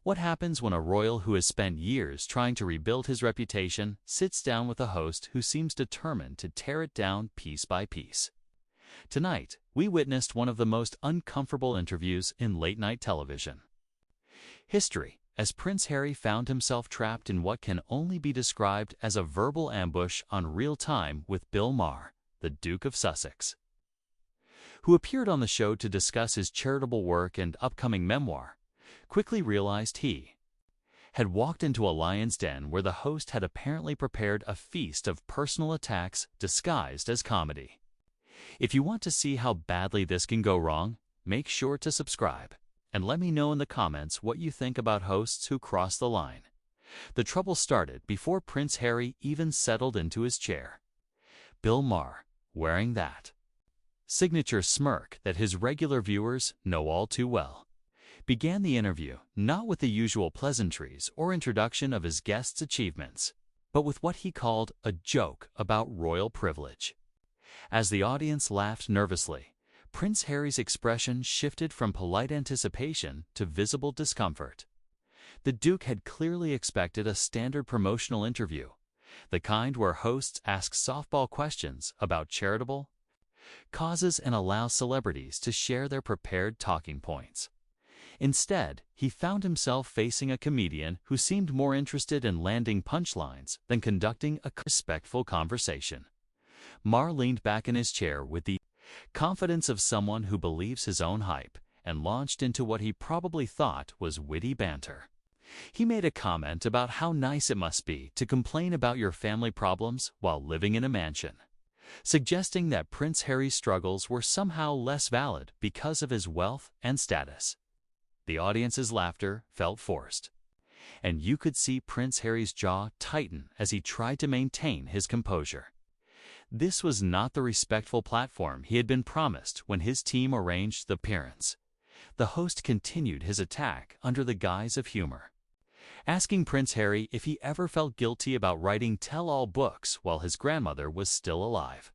What happens when a royal who has spent years trying to rebuild his reputation sits down with a host who seems determined to tear it down piece by piece? Tonight, we witnessed one of the most uncomfortable interviews in late-night television. History, as Prince Harry found himself trapped in what can only be described as a verbal ambush on real time with Bill Maher, the Duke of Sussex, who appeared on the show to discuss his charitable work and upcoming memoir, quickly realized he had walked into a lion's den where the host had apparently prepared a feast of personal attacks disguised as comedy. If you want to see how badly this can go wrong, make sure to subscribe, and let me know in the comments what you think about hosts who cross the line. The trouble started before Prince Harry even settled into his chair. Bill Maher, wearing that signature smirk that his regular viewers know all too well, began the interview not with the usual pleasantries or introduction of his guest's achievements, but with what he called a joke about royal privilege. As the audience laughed nervously, Prince Harry's expression shifted from polite anticipation to visible discomfort. The Duke had clearly expected a standard promotional interview, the kind where hosts ask softball questions about charitable causes and allow celebrities to share their prepared talking points. Instead, he found himself facing a comedian who seemed more interested in landing punchlines than conducting a respectful conversation. Maher leaned back in his chair with the confidence of someone who believes his own hype and launched into what he probably thought was witty banter. He made a comment about how nice it must be to complain about your family problems while living in a mansion, suggesting that Prince Harry's struggles were somehow less valid because of his wealth and status. The audience's laughter felt forced, and you could see Prince Harry's jaw tighten as he tried to maintain his composure. This was not the respectful platform he had been promised when his team arranged the appearance. The host continued his attack under the guise of humor, asking Prince Harry if he ever felt guilty about writing tell-all books while his grandmother was still alive.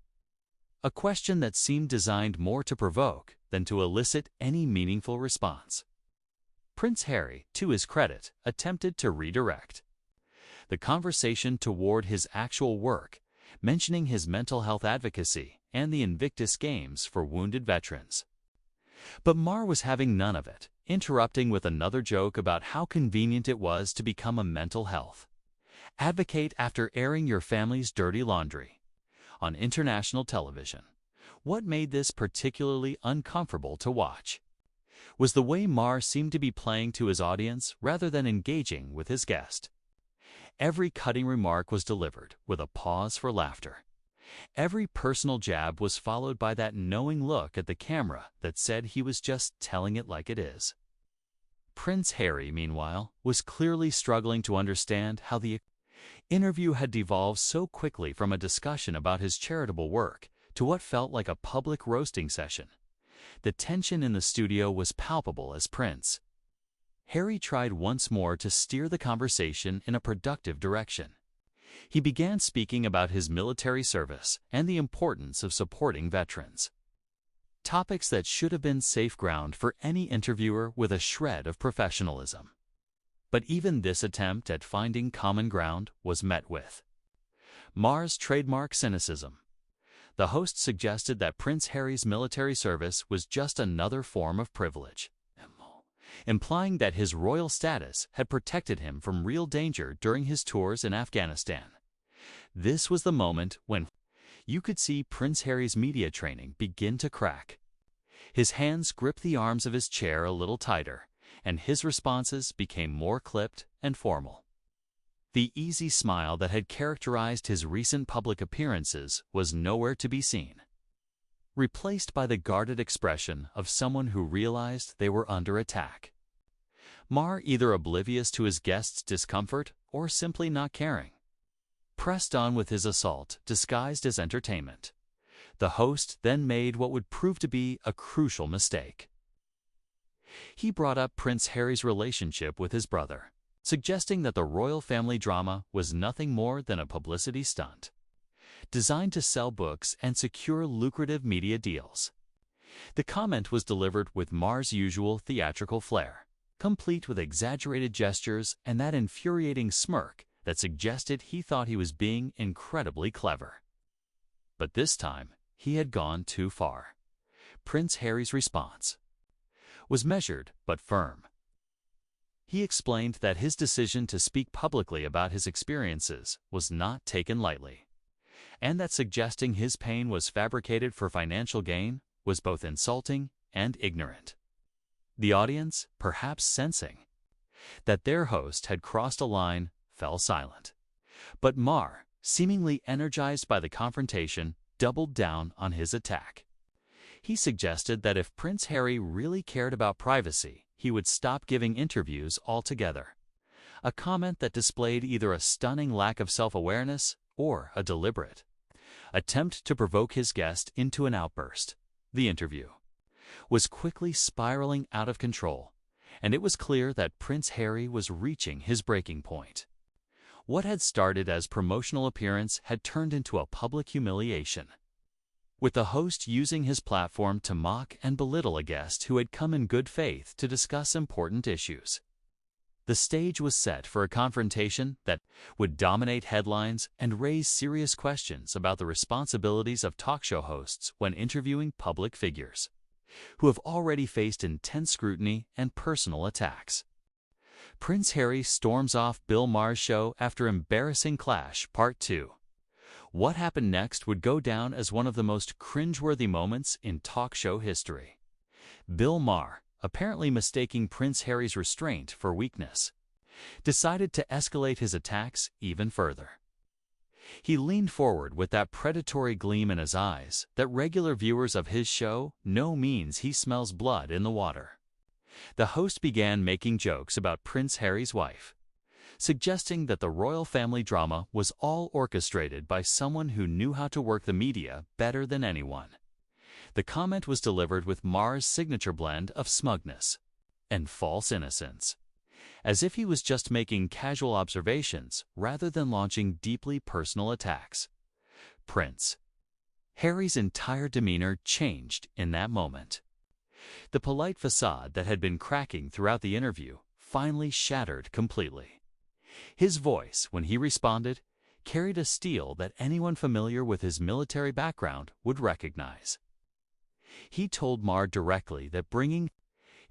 A question that seemed designed more to provoke than to elicit any meaningful response. Prince Harry, to his credit, attempted to redirect the conversation toward his actual work, mentioning his mental health advocacy and the Invictus Games for wounded veterans. But Maher was having none of it, interrupting with another joke about how convenient it was to become a mental health advocate after airing your family's dirty laundry on international television. What made this particularly uncomfortable to watch was the way Maher seemed to be playing to his audience rather than engaging with his guest. Every cutting remark was delivered with a pause for laughter. Every personal jab was followed by that knowing look at the camera that said he was just telling it like it is. Prince Harry, meanwhile, was clearly struggling to understand how the interview had devolved so quickly from a discussion about his charitable work to what felt like a public roasting session. The tension in the studio was palpable as Prince Harry tried once more to steer the conversation in a productive direction. He began speaking about his military service and the importance of supporting veterans, topics that should have been safe ground for any interviewer with a shred of professionalism. But even this attempt at finding common ground was met with Maher's trademark cynicism. The host suggested that Prince Harry's military service was just another form of privilege, implying that his royal status had protected him from real danger during his tours in Afghanistan. This was the moment when you could see Prince Harry's media training begin to crack. His hands gripped the arms of his chair a little tighter, and his responses became more clipped and formal. The easy smile that had characterized his recent public appearances was nowhere to be seen, replaced by the guarded expression of someone who realized they were under attack. Maher, either oblivious to his guest's discomfort or simply not caring, pressed on with his assault disguised as entertainment. The host then made what would prove to be a crucial mistake. He brought up Prince Harry's relationship with his brother, suggesting that the royal family drama was nothing more than a publicity stunt, designed to sell books and secure lucrative media deals. The comment was delivered with Maher's usual theatrical flair, complete with exaggerated gestures and that infuriating smirk that suggested he thought he was being incredibly clever. But this time, he had gone too far. Prince Harry's response was measured but firm. He explained that his decision to speak publicly about his experiences was not taken lightly, and that suggesting his pain was fabricated for financial gain was both insulting and ignorant. The audience, perhaps sensing that their host had crossed a line, fell silent. But Maher, seemingly energized by the confrontation, doubled down on his attack. He suggested that if Prince Harry really cared about privacy, he would stop giving interviews altogether, a comment that displayed either a stunning lack of self-awareness or a deliberate attempt to provoke his guest into an outburst. The interview was quickly spiraling out of control, and it was clear that Prince Harry was reaching his breaking point. What had started as promotional appearance had turned into a public humiliation, with the host using his platform to mock and belittle a guest who had come in good faith to discuss important issues. The stage was set for a confrontation that would dominate headlines and raise serious questions about the responsibilities of talk show hosts when interviewing public figures, who have already faced intense scrutiny and personal attacks. Prince Harry storms off Bill Maher's show after embarrassing clash, Part 2. What happened next would go down as one of the most cringeworthy moments in talk show history. Bill Maher, apparently mistaking Prince Harry's restraint for weakness, decided to escalate his attacks even further. He leaned forward with that predatory gleam in his eyes that regular viewers of his show know means he smells blood in the water. The host began making jokes about Prince Harry's wife, suggesting that the royal family drama was all orchestrated by someone who knew how to work the media better than anyone. The comment was delivered with Maher's signature blend of smugness and false innocence, as if he was just making casual observations rather than launching deeply personal attacks. Prince Harry's entire demeanor changed in that moment. The polite facade that had been cracking throughout the interview finally shattered completely. His voice, when he responded, carried a steel that anyone familiar with his military background would recognize. He told Maher directly that bringing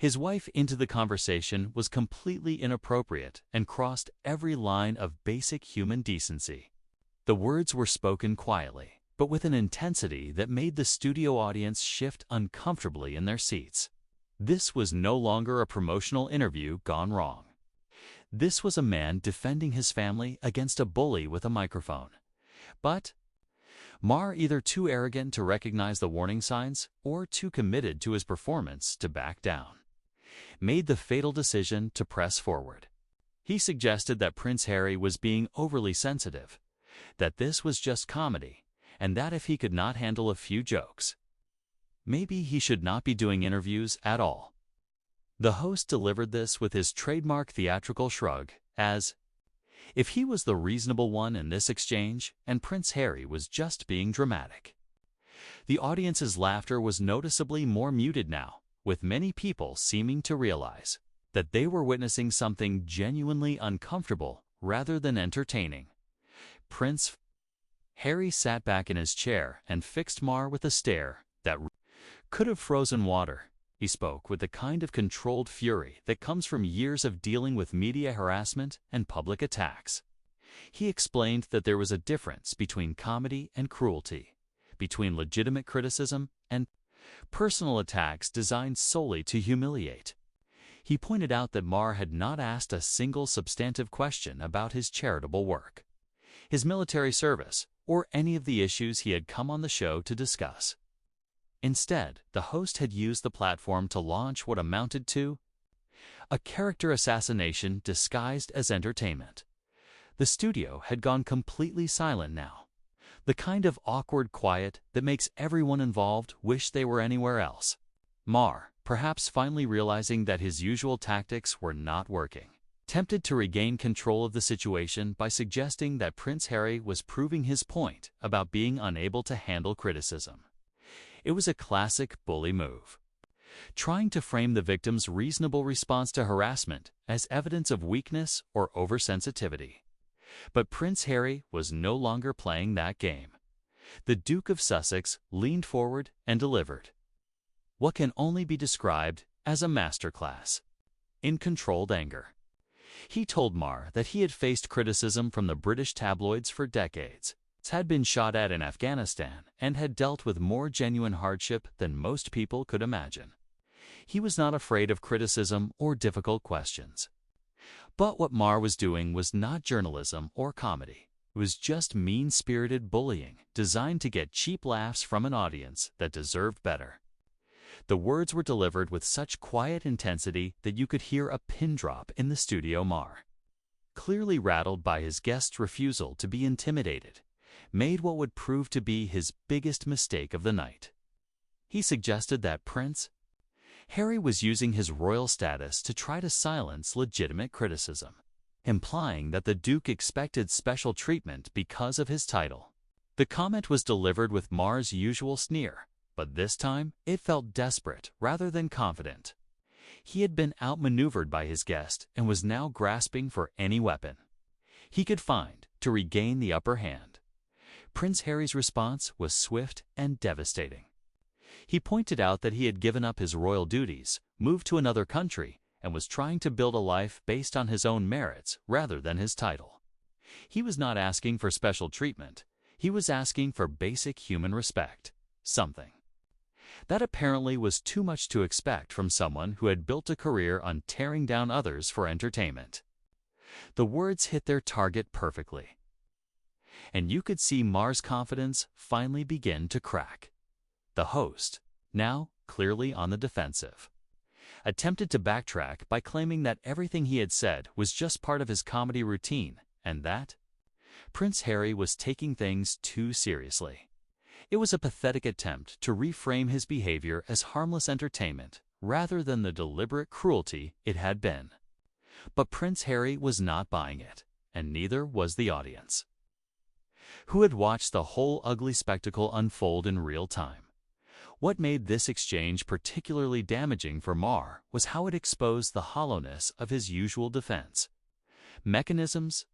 his wife into the conversation was completely inappropriate and crossed every line of basic human decency. The words were spoken quietly, but with an intensity that made the studio audience shift uncomfortably in their seats. This was no longer a promotional interview gone wrong. This was a man defending his family against a bully with a microphone. But Maher, either too arrogant to recognize the warning signs or too committed to his performance to back down, made the fatal decision to press forward. He suggested that Prince Harry was being overly sensitive, that this was just comedy, and that if he could not handle a few jokes, maybe he should not be doing interviews at all. The host delivered this with his trademark theatrical shrug, as if he was the reasonable one in this exchange and Prince Harry was just being dramatic. The audience's laughter was noticeably more muted now, with many people seeming to realize that they were witnessing something genuinely uncomfortable rather than entertaining. Prince Harry sat back in his chair and fixed Maher with a stare that could have frozen water. He spoke with the kind of controlled fury that comes from years of dealing with media harassment and public attacks. He explained that there was a difference between comedy and cruelty, between legitimate criticism and personal attacks designed solely to humiliate. He pointed out that Maher had not asked a single substantive question about his charitable work, his military service, or any of the issues he had come on the show to discuss. Instead, the host had used the platform to launch what amounted to a character assassination disguised as entertainment. The studio had gone completely silent now, the kind of awkward quiet that makes everyone involved wish they were anywhere else. Maher, perhaps finally realizing that his usual tactics were not working, tempted to regain control of the situation by suggesting that Prince Harry was proving his point about being unable to handle criticism. It was a classic bully move. trying to frame the victim's reasonable response to harassment as evidence of weakness or oversensitivity. But Prince Harry was no longer playing that game. The Duke of Sussex leaned forward and delivered what can only be described as a masterclass in controlled anger. He told Maher that he had faced criticism from the British tabloids for decades, had been shot at in Afghanistan, and had dealt with more genuine hardship than most people could imagine. He was not afraid of criticism or difficult questions. But what Maher was doing was not journalism or comedy. It was just mean-spirited bullying designed to get cheap laughs from an audience that deserved better. The words were delivered with such quiet intensity that you could hear a pin drop in the studio. Maher, clearly rattled by his guest's refusal to be intimidated, made what would prove to be his biggest mistake of the night. He suggested that Prince Harry was using his royal status to try to silence legitimate criticism, implying that the Duke expected special treatment because of his title. The comment was delivered with Maher's usual sneer, but this time it felt desperate rather than confident. He had been outmaneuvered by his guest and was now grasping for any weapon he could find to regain the upper hand. Prince Harry's response was swift and devastating. He pointed out that he had given up his royal duties, moved to another country, and was trying to build a life based on his own merits rather than his title. He was not asking for special treatment. He was asking for basic human respect, something that apparently was too much to expect from someone who had built a career on tearing down others for entertainment. The words hit their target perfectly, and you could see Maher's confidence finally begin to crack. The host, now clearly on the defensive, attempted to backtrack by claiming that everything he had said was just part of his comedy routine and that Prince Harry was taking things too seriously. It was a pathetic attempt to reframe his behavior as harmless entertainment rather than the deliberate cruelty it had been. But Prince Harry was not buying it, and neither was the audience, who had watched the whole ugly spectacle unfold in real time. What made this exchange particularly damaging for Maher was how it exposed the hollowness of his usual defense mechanisms.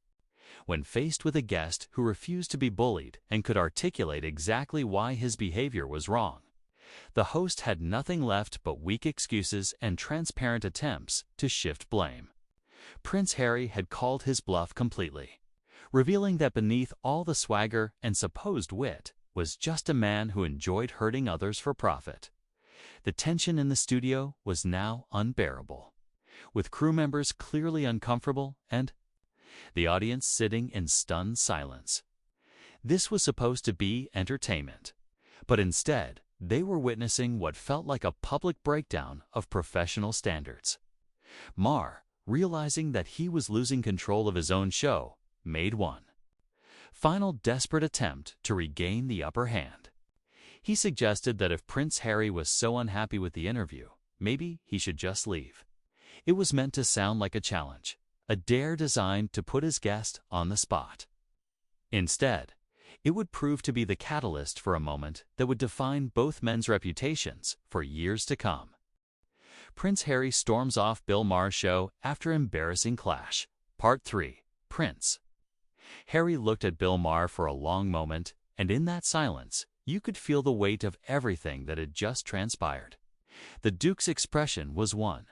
When faced with a guest who refused to be bullied and could articulate exactly why his behavior was wrong, the host had nothing left but weak excuses and transparent attempts to shift blame. Prince Harry had called his bluff completely, revealing that beneath all the swagger and supposed wit was just a man who enjoyed hurting others for profit. The tension in the studio was now unbearable, with crew members clearly uncomfortable and the audience sitting in stunned silence. This was supposed to be entertainment, but instead they were witnessing what felt like a public breakdown of professional standards. Maher, realizing that he was losing control of his own show, made one final desperate attempt to regain the upper hand. He suggested that if Prince Harry was so unhappy with the interview, maybe he should just leave. It was meant to sound like a challenge, a dare designed to put his guest on the spot. Instead, it would prove to be the catalyst for a moment that would define both men's reputations for years to come. Prince Harry storms off Bill Maher's show after embarrassing clash. Part 3. Prince Harry looked at Bill Maher for a long moment, and in that silence, you could feel the weight of everything that had just transpired. The Duke's expression was one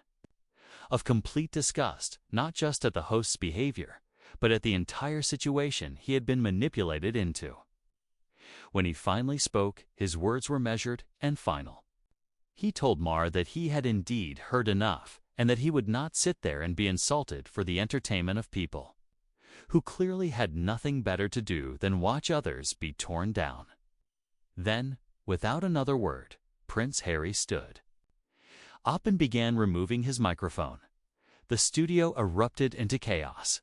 of complete disgust, not just at the host's behavior, but at the entire situation he had been manipulated into. When he finally spoke, his words were measured and final. He told Maher that he had indeed heard enough, and that he would not sit there and be insulted for the entertainment of people who clearly had nothing better to do than watch others be torn down. Then, without another word, Prince Harry stood up and began removing his microphone. The studio erupted into chaos.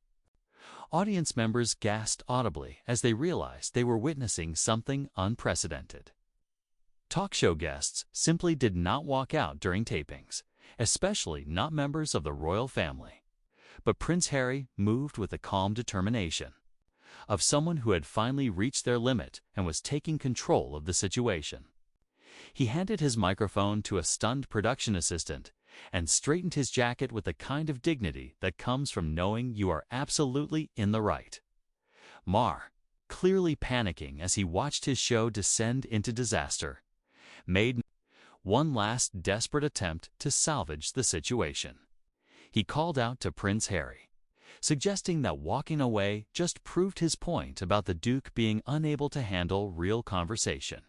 Audience members gasped audibly as they realized they were witnessing something unprecedented. Talk show guests simply did not walk out during tapings, especially not members of the royal family. But Prince Harry moved with the calm determination of someone who had finally reached their limit and was taking control of the situation. He handed his microphone to a stunned production assistant and straightened his jacket with the kind of dignity that comes from knowing you are absolutely in the right. Maher, clearly panicking as he watched his show descend into disaster, made one last desperate attempt to salvage the situation. He called out to Prince Harry, suggesting that walking away just proved his point about the Duke being unable to handle real conversation.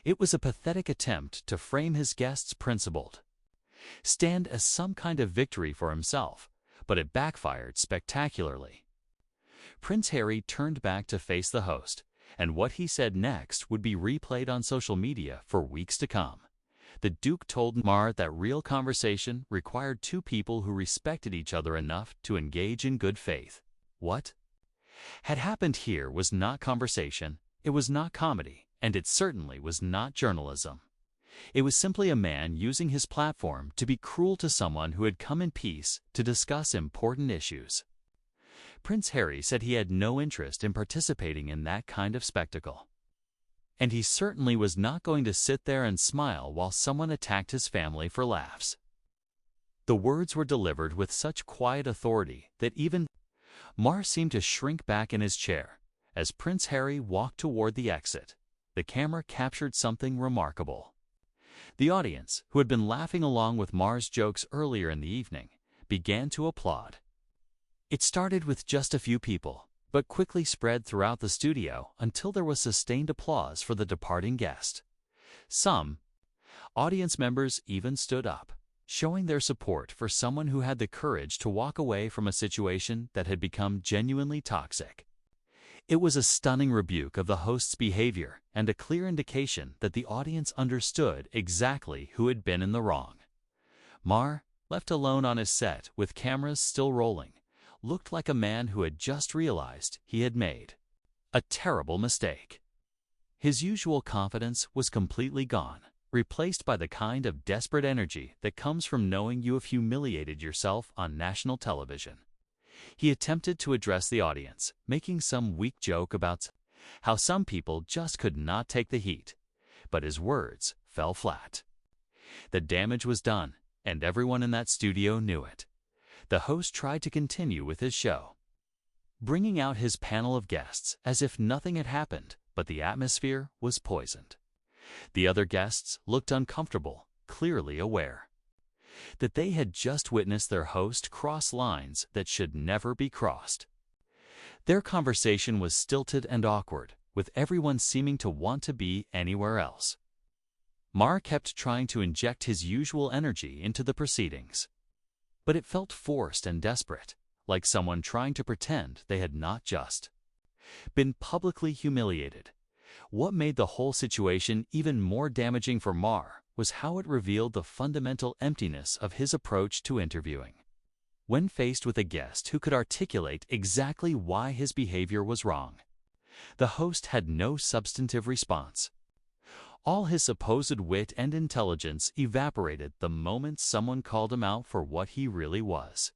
It was a pathetic attempt to frame his guest's principled stand as some kind of victory for himself, but it backfired spectacularly. Prince Harry turned back to face the host, and what he said next would be replayed on social media for weeks to come. The Duke told Maher that real conversation required two people who respected each other enough to engage in good faith. What had happened here was not conversation, it was not comedy, and it certainly was not journalism. It was simply a man using his platform to be cruel to someone who had come in peace to discuss important issues. Prince Harry said he had no interest in participating in that kind of spectacle. And he certainly was not going to sit there and smile while someone attacked his family for laughs. The words were delivered with such quiet authority that even Maher seemed to shrink back in his chair. As Prince Harry walked toward the exit, the camera captured something remarkable. The audience, who had been laughing along with Maher's jokes earlier in the evening, began to applaud. It started with just a few people, but quickly spread throughout the studio until there was sustained applause for the departing guest. Some audience members even stood up, showing their support for someone who had the courage to walk away from a situation that had become genuinely toxic. It was a stunning rebuke of the host's behavior and a clear indication that the audience understood exactly who had been in the wrong. Maher, left alone on his set with cameras still rolling, looked like a man who had just realized he had made a terrible mistake. His usual confidence was completely gone, replaced by the kind of desperate energy that comes from knowing you have humiliated yourself on national television. He attempted to address the audience, making some weak joke about how some people just could not take the heat, but his words fell flat. The damage was done, and everyone in that studio knew it. The host tried to continue with his show, bringing out his panel of guests as if nothing had happened, but the atmosphere was poisoned. The other guests looked uncomfortable, clearly aware that they had just witnessed their host cross lines that should never be crossed. Their conversation was stilted and awkward, with everyone seeming to want to be anywhere else. Maher kept trying to inject his usual energy into the proceedings, but it felt forced and desperate, like someone trying to pretend they had not just been publicly humiliated. What made the whole situation even more damaging for Maher was how it revealed the fundamental emptiness of his approach to interviewing. When faced with a guest who could articulate exactly why his behavior was wrong, the host had no substantive response. All his supposed wit and intelligence evaporated the moment someone called him out for what he really was: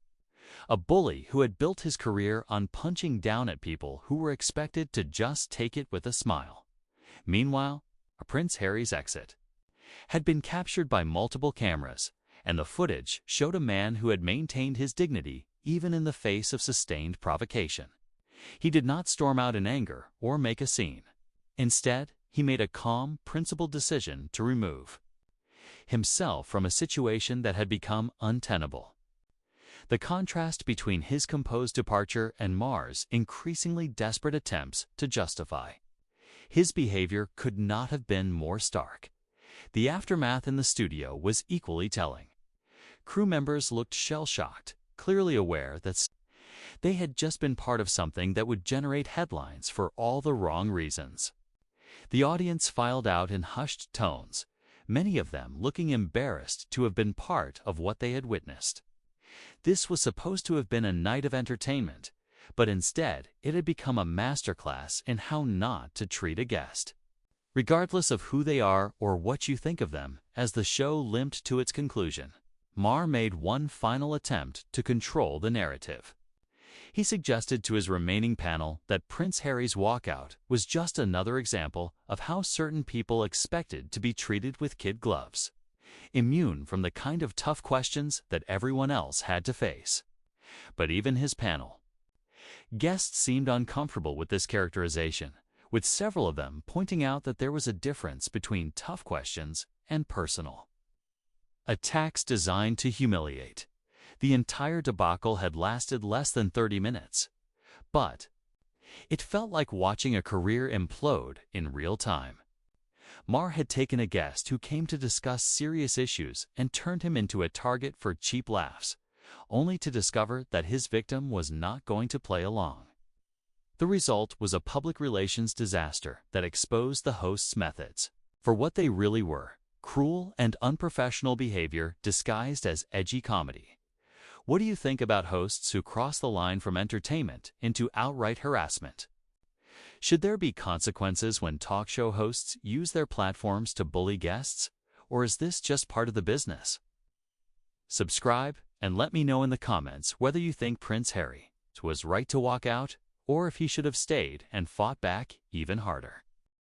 a bully who had built his career on punching down at people who were expected to just take it with a smile. Meanwhile, Prince Harry's exit had been captured by multiple cameras, and the footage showed a man who had maintained his dignity even in the face of sustained provocation. He did not storm out in anger or make a scene. Instead, he made a calm, principled decision to remove himself from a situation that had become untenable. The contrast between his composed departure and Maher's increasingly desperate attempts to justify his behavior could not have been more stark. The aftermath in the studio was equally telling. Crew members looked shell-shocked, clearly aware that they had just been part of something that would generate headlines for all the wrong reasons. The audience filed out in hushed tones, many of them looking embarrassed to have been part of what they had witnessed. This was supposed to have been a night of entertainment, but instead it had become a masterclass in how not to treat a guest. Regardless of who they are or what you think of them, as the show limped to its conclusion, Maher made one final attempt to control the narrative. He suggested to his remaining panel that Prince Harry's walkout was just another example of how certain people expected to be treated with kid gloves, immune from the kind of tough questions that everyone else had to face. But even his panel guests seemed uncomfortable with this characterization, with several of them pointing out that there was a difference between tough questions and personal attacks designed to humiliate. The entire debacle had lasted less than 30 minutes, but it felt like watching a career implode in real time. Maher had taken a guest who came to discuss serious issues and turned him into a target for cheap laughs, only to discover that his victim was not going to play along. The result was a public relations disaster that exposed the host's methods for what they really were: cruel and unprofessional behavior disguised as edgy comedy. What do you think about hosts who cross the line from entertainment into outright harassment? Should there be consequences when talk show hosts use their platforms to bully guests, or is this just part of the business? Subscribe and let me know in the comments whether you think Prince Harry was right to walk out, or if he should have stayed and fought back even harder.